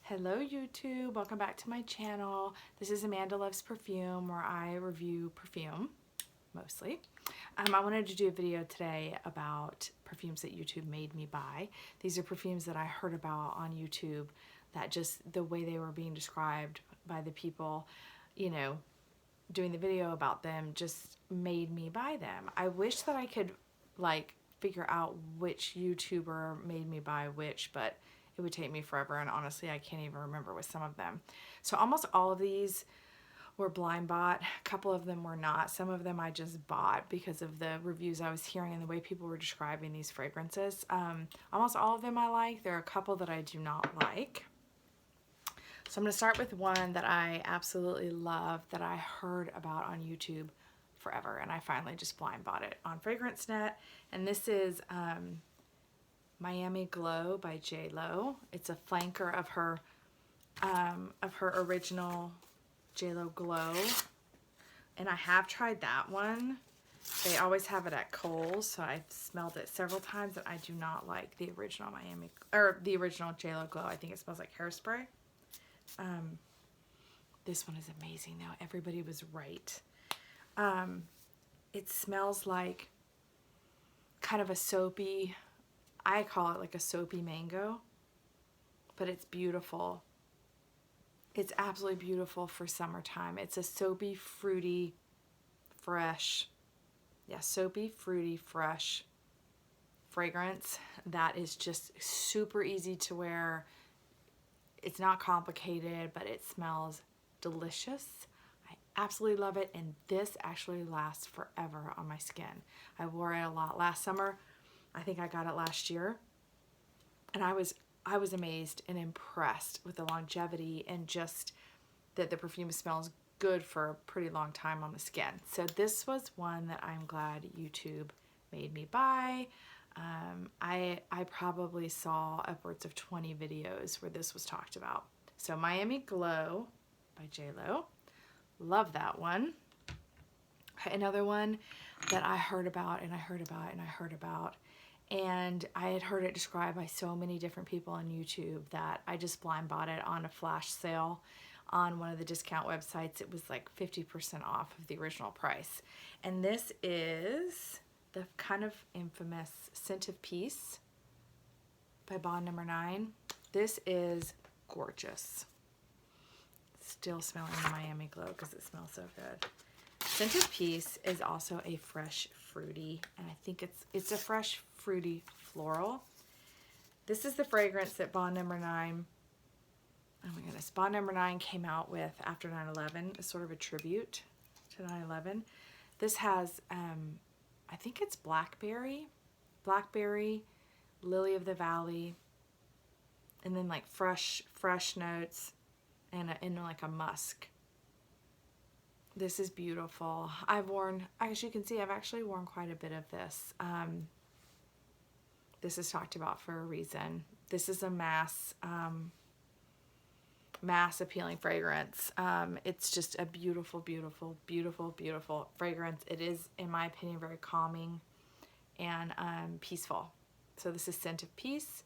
Hello YouTube, welcome back to my channel. This is Amanda Loves Perfume, where I review perfume, mostly. I wanted to do a video today about perfumes that YouTube made me buy. These are perfumes that I heard about on YouTube that just the way they were being described by the people, you know, doing the video about them just made me buy them. I wish that I could like figure out which YouTuber made me buy which, but it would take me forever, and honestly I can't even remember with some of them. So almost all of these were blind bought. A couple of them were not. Some of them I just bought because of the reviews I was hearing and the way people were describing these fragrances. Almost all of them I like. There are a couple that I do not like. So I'm going to start with one that I absolutely love that I heard about on YouTube forever, and I finally just blind bought it on FragranceNet, and this is Miami Glow by J.Lo. It's a flanker of her original J.Lo Glow, and I have tried that one. They always have it at Kohl's, so I've smelled it several times, and I do not like the original the original J.Lo Glow. I think it smells like hairspray. This one is amazing though. Everybody was right. It smells like kind of a soapy, I call it like a soapy mango, but it's beautiful. It's absolutely beautiful for summertime. It's a soapy, fruity, fresh, soapy, fruity, fresh fragrance that is just super easy to wear. It's not complicated, but it smells delicious. I absolutely love it, and this actually lasts forever on my skin. I wore it a lot last summer. I think I got it last year, and I was amazed and impressed with the longevity and just that the perfume smells good for a pretty long time on the skin. So this was one that I'm glad YouTube made me buy. I probably saw upwards of 20 videos where this was talked about. So Miami Glow by J.Lo. Love that one. Another one that I heard about and I heard about and I heard about, and I had heard it described by so many different people on YouTube that I just blind bought it on a flash sale on one of the discount websites. It was like 50% off of the original price. And this is the kind of infamous Scent of Peace by Bond No. 9. This is gorgeous. Still smelling the Miami Glow because it smells so good. Scent of Peace is also a fresh fruity, and I think it's a fresh fruity floral. This is the fragrance that Bond No. 9, oh my goodness, Bond No. 9 came out with after 9/11, a sort of a tribute to 9/11. This has, I think it's blackberry, lily of the valley, and then like fresh notes, and like a musk. This is beautiful. As you can see, I've actually worn quite a bit of this. This is talked about for a reason. This is a mass appealing fragrance. It's just a beautiful, beautiful, beautiful, beautiful fragrance. It is, in my opinion, very calming and peaceful. So this is Scent of Peace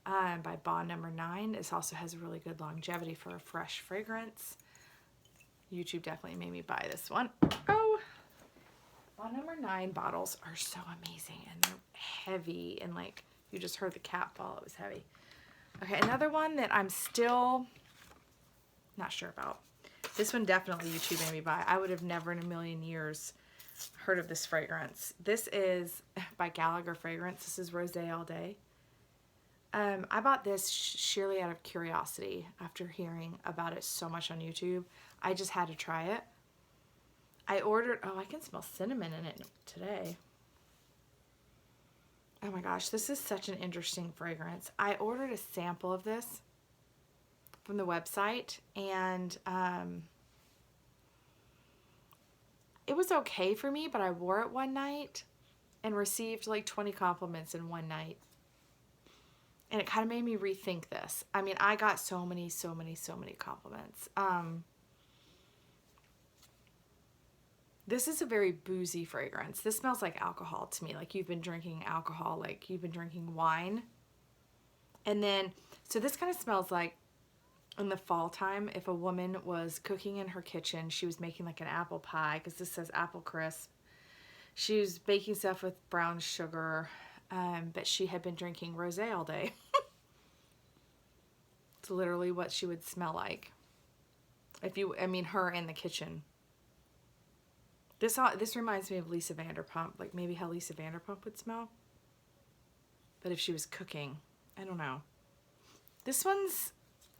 by Bond No. 9. This also has really good longevity for a fresh fragrance. YouTube definitely made me buy this one. Oh, Bond No. 9 bottles are so amazing, and they're heavy, and like you just heard the cap fall, it was heavy. Okay, another one that I'm still not sure about. This one definitely YouTube made me buy. I would have never in a million years heard of this fragrance. This is by Gallagher Fragrance. This is Rosé All Day. I bought this sheerly out of curiosity after hearing about it so much on YouTube. I just had to try it. I ordered, oh, I can smell cinnamon in it today. Oh my gosh, this is such an interesting fragrance. I ordered a sample of this from the website, and it was okay for me, but I wore it one night and received like 20 compliments in one night. And it kind of made me rethink this. I mean, I got so many compliments. This is a very boozy fragrance. This smells like alcohol to me, like you've been drinking alcohol, like you've been drinking wine. And then, so this kind of smells like in the fall time, if a woman was cooking in her kitchen, she was making like an apple pie, because this says apple crisp. She was baking stuff with brown sugar, but she had been drinking rosé all day. It's literally what she would smell like. I mean, her in the kitchen. This reminds me of Lisa Vanderpump, like maybe how Lisa Vanderpump would smell. But if she was cooking, I don't know. This one's,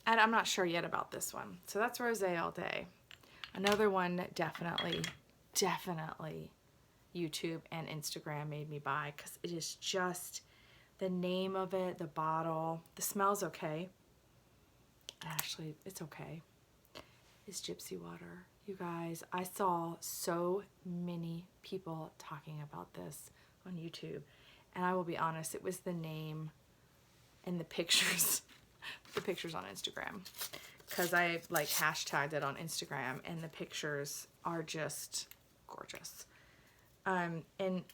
and I'm not sure yet about this one. So that's rosé all day. Another one definitely YouTube and Instagram made me buy, because it is just the name of it, the bottle, the smell's okay. Actually, it's okay. It's Gypsy water. You guys, I saw so many people talking about this on YouTube, and I will be honest, it was the name and the pictures, the pictures on Instagram, because I like hashtagged it on Instagram, and the pictures are just gorgeous. And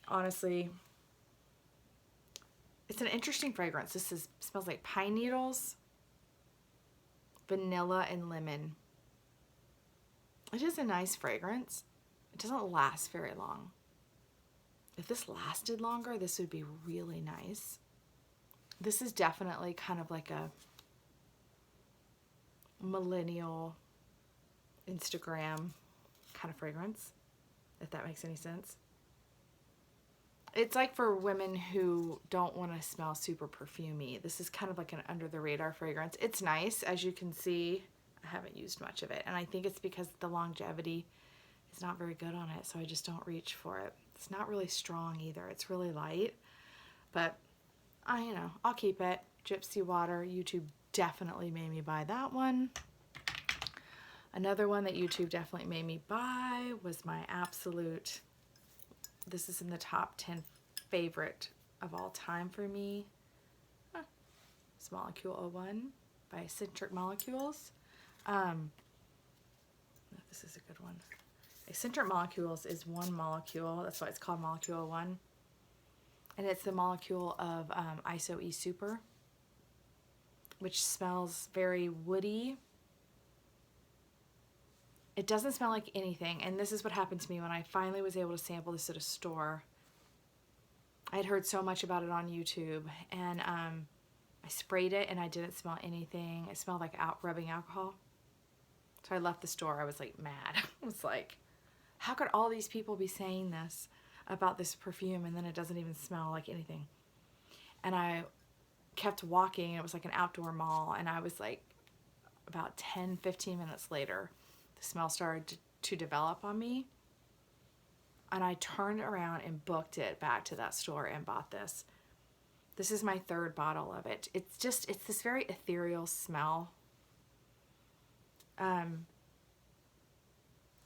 honestly, it's an interesting fragrance. Smells like pine needles, vanilla, and lemon. It is a nice fragrance. It doesn't last very long. If this lasted longer, this would be really nice. This is definitely kind of like a millennial Instagram kind of fragrance, if that makes any sense. It's like for women who don't want to smell super perfumey. This is kind of like an under the radar fragrance. It's nice, as you can see. I haven't used much of it, and I think it's because the longevity is not very good on it, so I just don't reach for it. It's not really strong either. It's really light, but I'll keep it. Gypsy water. YouTube definitely made me buy that one. Another one that YouTube definitely made me buy was my absolute, this is in the top 10 favorite of all time for me. It's Molecule 01 by Eccentric Molecules. This is a good one. Eccentric Molecules is one molecule. That's why it's called Molecule 01. And it's the molecule of Iso E Super, which smells very woody. It doesn't smell like anything, and this is what happened to me when I finally was able to sample this at a store. I had heard so much about it on YouTube, and I sprayed it, and I didn't smell anything. It smelled like rubbing alcohol. So I left the store. I was like mad. I was like, how could all these people be saying this about this perfume, and then it doesn't even smell like anything? And I kept walking. It was like an outdoor mall, and I was like, about 10-15 minutes later, the smell started to develop on me, and I turned around and booked it back to that store and bought this. This is my third bottle of it. It's this very ethereal smell.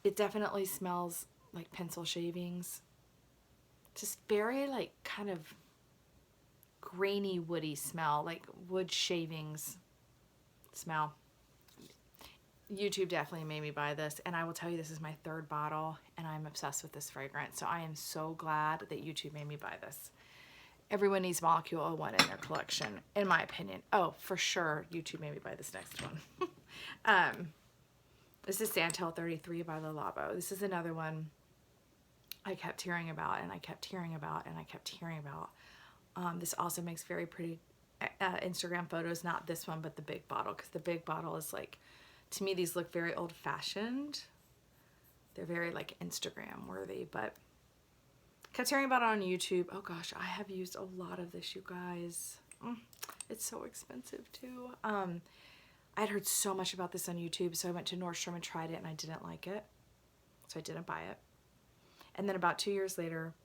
It definitely smells like pencil shavings. Just very like kind of grainy woody smell, like wood shavings smell. YouTube definitely made me buy this, and I will tell you, this is my third bottle, and I'm obsessed with this fragrance. So I am so glad that YouTube made me buy this. Everyone needs Molecule 01 in their collection, in my opinion. Oh, for sure, YouTube made me buy this next one. This is Santal 33 by Labo. This is another one I kept hearing about, and I kept hearing about, and I kept hearing about. This also makes very pretty Instagram photos. Not this one, but the big bottle, because the big bottle is like, to me, these look very old-fashioned. They're very like Instagram worthy, but kept hearing about it on YouTube. Oh gosh, I have used a lot of this, you guys. It's so expensive too. I'd heard so much about this on YouTube, so I went to Nordstrom and tried it, and I didn't like it, so I didn't buy it. And then about 2 years later,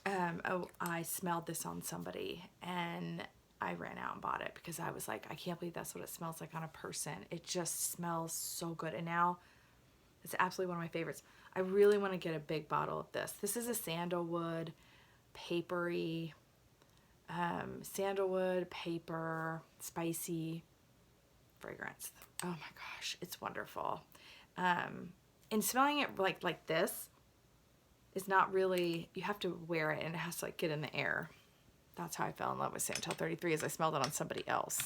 I smelled this on somebody, and I ran out and bought it, because I was like, I can't believe that's what it smells like on a person. It just smells so good, and now it's absolutely one of my favorites. I really want to get a big bottle of this. This is a sandalwood, papery, sandalwood, paper, spicy fragrance. Oh my gosh, it's wonderful. And smelling it like this is not really, you have to wear it, and it has to like get in the air. That's how I fell in love with Santal 33, is I smelled it on somebody else.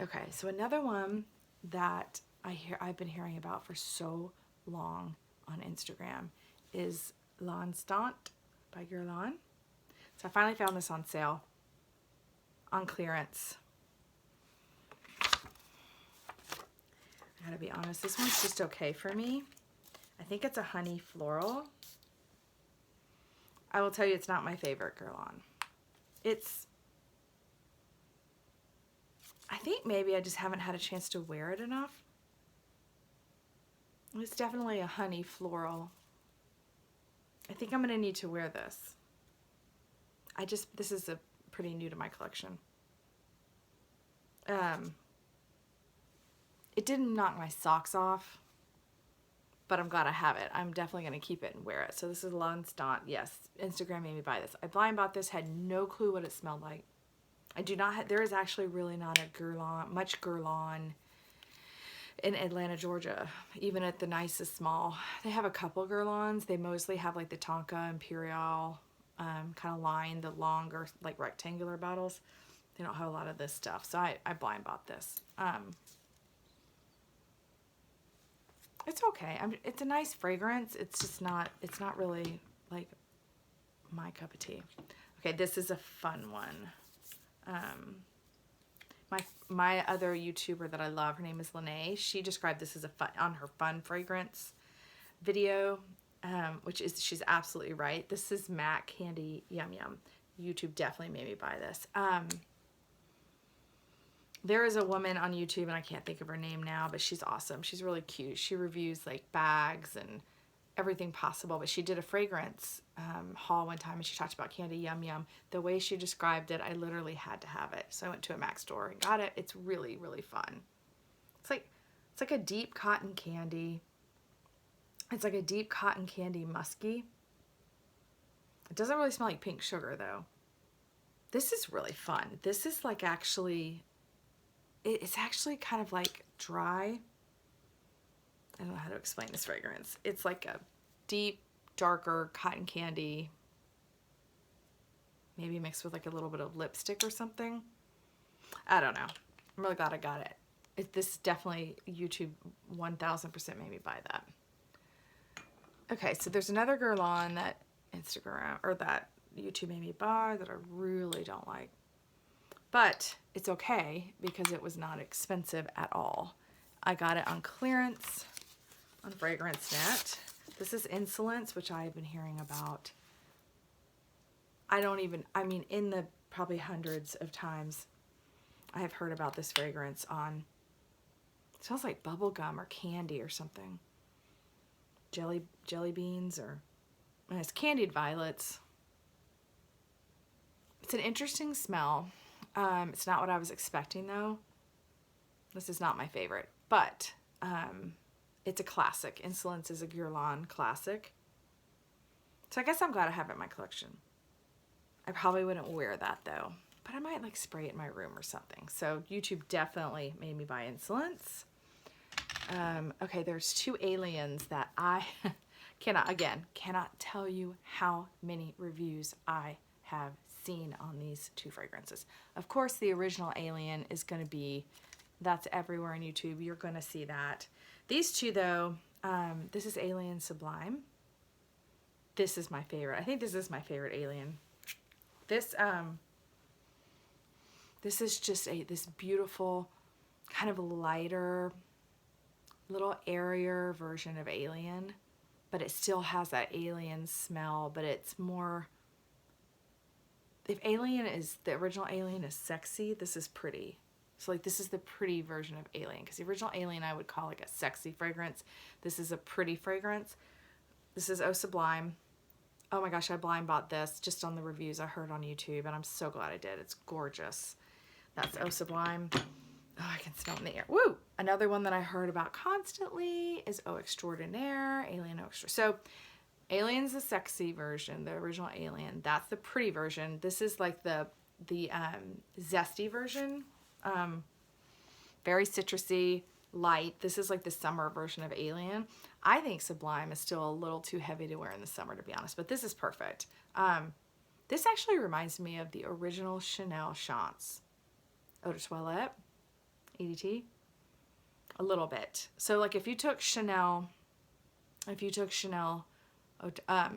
Okay, so another one that I've been hearing about for so long on Instagram is L'Instant by Guerlain. So I finally found this on sale, on clearance. I gotta be honest, this one's just okay for me. I think it's a honey floral. I will tell you, it's not my favorite Guerlain. I think maybe I just haven't had a chance to wear it enough. It's definitely a honey floral. I think I'm gonna need to wear this. This is a pretty new to my collection. It didn't knock my socks off, but I'm glad I have it. I'm definitely going to keep it and wear it. So this is L'Instant. Yes, Instagram made me buy this. I blind bought this, had no clue what it smelled like. I do not have, there is actually really not a much Guerlain in Atlanta, Georgia, even at the nicest mall. They have a couple Guerlains. They mostly have like the Tonka Imperial kind of line, the longer like rectangular bottles. They don't have a lot of this stuff. So I blind bought this. It's okay. It's a nice fragrance. It's just not, it's not really like my cup of tea. Okay, this is a fun one. My other YouTuber that I love, her name is Lene. She described this as on her fun fragrance video, which is, she's absolutely right. This is MAC Candy Yum Yum. YouTube definitely made me buy this. There is a woman on YouTube, and I can't think of her name now, but she's awesome. She's really cute. She reviews like bags and everything possible, but she did a fragrance haul one time, and she talked about Candy Yum Yum. The way she described it, I literally had to have it. So I went to a MAC store and got it. It's really, really fun. It's like a deep cotton candy. It's like a deep cotton candy musky. It doesn't really smell like pink sugar though. This is really fun. This is like it's actually kind of like dry. I don't know how to explain this fragrance. It's like a deep, darker cotton candy, maybe mixed with like a little bit of lipstick or something. I don't know. I'm really glad I got it. This is definitely YouTube 1000% made me buy that. Okay, so there's another Guerlain that Instagram or that YouTube made me buy that I really don't like. But it's okay because it was not expensive at all. I got it on clearance on FragranceNet. This is Insolence, which I've been hearing about. In the probably hundreds of times I have heard about this fragrance on, it smells like bubble gum or candy or something. Jelly beans and it's candied violets. It's an interesting smell. It's not what I was expecting though. This is not my favorite, but it's a classic. Insolence is a Guerlain classic. So I guess I'm glad I have it in my collection. I probably wouldn't wear that though, but I might like spray it in my room or something. So YouTube definitely made me buy Insolence. Okay, there's two aliens that I cannot tell you how many reviews I have seen on these two fragrances. Of course, the original Alien is going to be, that's everywhere on YouTube. You're going to see that. These two though, this is Alien Sublime. This is my favorite. I think this is my favorite Alien. This is just this beautiful kind of lighter, little airier version of Alien, but it still has that Alien smell, but it's more, if the original Alien is sexy, this is pretty. So like this is the pretty version of Alien, because the original Alien I would call like a sexy fragrance. This is a pretty fragrance. This is Sublime. Oh my gosh, I blind bought this just on the reviews I heard on YouTube, and I'm so glad I did. It's gorgeous. That's Sublime. Oh, I can smell it in the air. Woo! Another one that I heard about constantly is Extraordinaire, Alien Extra. So Alien's the sexy version, the original Alien. That's the pretty version. This is like the zesty version. Very citrusy, light. This is like the summer version of Alien. I think Sublime is still a little too heavy to wear in the summer, to be honest, but this is perfect. This actually reminds me of the original Chanel Chance Eau de Toilette. EDT? A little bit. So like if you took Chanel,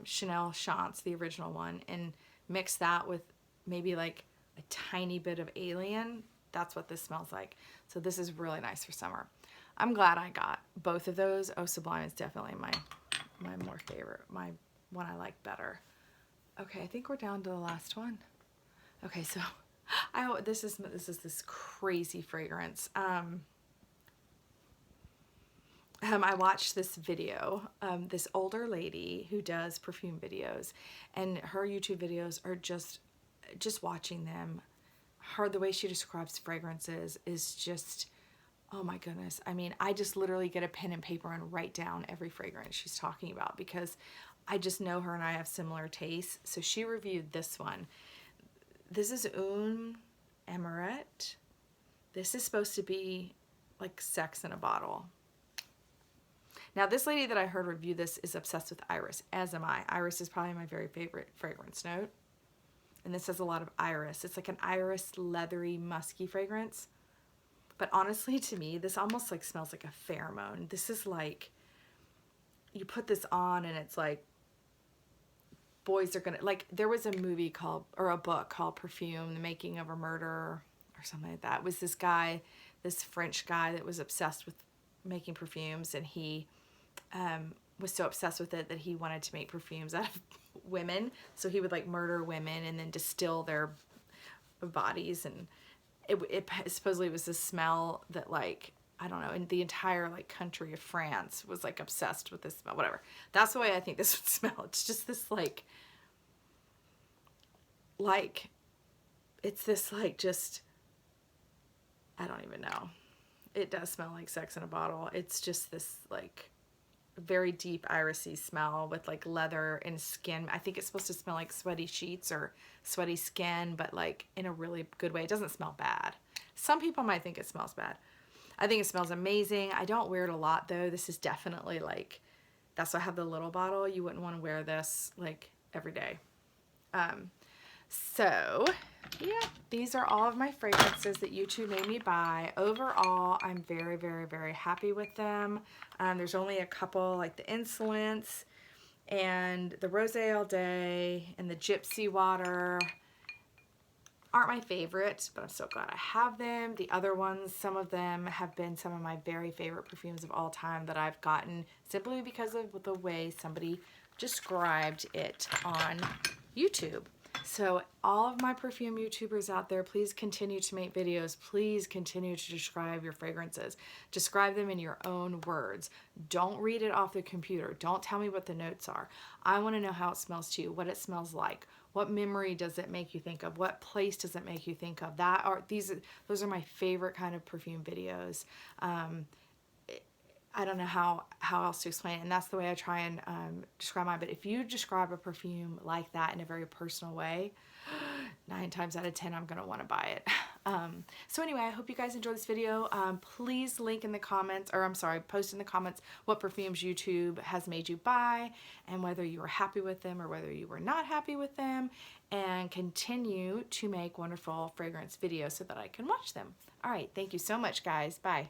Chanel Chance, the original one, and mix that with maybe like a tiny bit of Alien, that's what this smells like. So this is really nice for summer. I'm glad I got both of those. Oh, Sublime is definitely my more favorite, my one I like better. Okay, I think we're down to the last one. Okay, so this is this crazy fragrance. I watched this video, this older lady who does perfume videos, and her YouTube videos are just watching them. The way she describes fragrances is just, oh my goodness. I mean, I just literally get a pen and paper and write down every fragrance she's talking about because I just know her and I have similar tastes. So she reviewed this one. This is une amourette. This is supposed to be like sex in a bottle. Now, this lady that I heard review this is obsessed with iris, as am I. Iris is probably my very favorite fragrance note. And this has a lot of iris. It's like an iris, leathery, musky fragrance. But honestly, to me, this almost like smells like a pheromone. This is like, you put this on and it's like, boys are gonna, like, there was a movie called, or a book called Perfume, The Making of a Murder, or something like that. It was this guy, this French guy that was obsessed with making perfumes, and he was so obsessed with it that he wanted to make perfumes out of women. So he would like murder women and then distill their bodies, and it supposedly was this smell that, like, I don't know, and the entire like country of France was like obsessed with this smell. Whatever. That's the way I think this would smell. It's just this like it's this like just, I don't even know. It does smell like sex in a bottle. It's just this like very deep irisy smell with like leather and skin. I think it's supposed to smell like sweaty sheets or sweaty skin, but like in a really good way. It doesn't smell bad. Some people might think it smells bad. I think it smells amazing. I don't wear it a lot though. This is definitely like, that's why I have the little bottle. You wouldn't want to wear this like every day. So yeah, these are all of my fragrances that YouTube made me buy. Overall, I'm very, very, very happy with them. There's only a couple, like the Insolence and the Rosé All Day and the Gypsy Water aren't my favorites, but I'm so glad I have them. The other ones, some of them have been some of my very favorite perfumes of all time that I've gotten simply because of the way somebody described it on YouTube. So all of my perfume YouTubers out there, please continue to make videos. Please continue to describe your fragrances. Describe them in your own words. Don't read it off the computer. Don't tell me what the notes are. I want to know how it smells to you, what it smells like. What memory does it make you think of? What place does it make you think of? Those are my favorite kind of perfume videos. I don't know how else to explain it, and that's the way I try and describe mine. But if you describe a perfume like that in a very personal way, 9 times out of 10 I'm gonna want to buy it. So anyway, I hope you guys enjoyed this video. Please link in the comments, or I'm sorry, post in the comments what perfumes YouTube has made you buy and whether you were happy with them or whether you were not happy with them, and continue to make wonderful fragrance videos so that I can watch them. All right, thank you so much, guys. Bye.